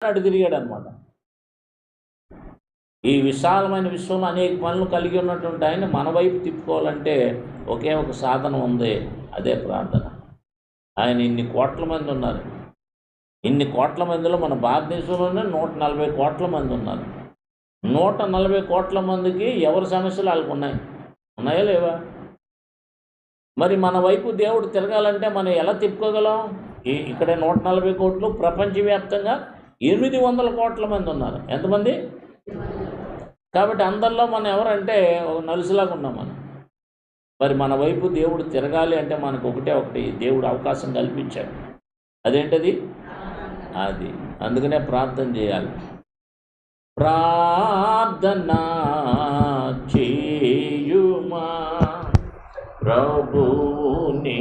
అటు తిరిగాడు అనమాట. ఈ విశాలమైన విశ్వంలో అనేక పనులు కలిగి ఉన్నటువంటి ఆయన మన వైపు తిప్పుకోవాలంటే ఒకే ఒక సాధనం ఉంది, అదే ప్రార్థన. ఆయన ఇన్ని కోట్ల మంది ఉన్నారు. ఇన్ని కోట్ల మందిలో మన భారతదేశంలోనే 140 కోట్ల మంది ఉన్నారు. 140 కోట్ల మందికి ఎవరి సమస్యలు వాళ్ళకు ఉన్నాయి. ఉన్నాయా లేవా? మరి మన వైపు దేవుడు తిరగాలంటే మనం ఎలా తిప్పుకోగలం? ఇక్కడ 140 కోట్లు, ప్రపంచవ్యాప్తంగా 800 కోట్ల మంది ఉన్నారు. ఎంతమంది? కాబట్టి అందరిలో మనం ఎవరంటే ఒక నలుసులాగా ఉన్నాం మనం. మరి మన వైపు దేవుడు తిరగాలి అంటే మనకు ఒకటి దేవుడు అవకాశం కల్పించాడు. అదేంటది? అది. అందుకనే ప్రార్థన చేయాలి. ప్రార్థన చేయుమా ప్రభువుని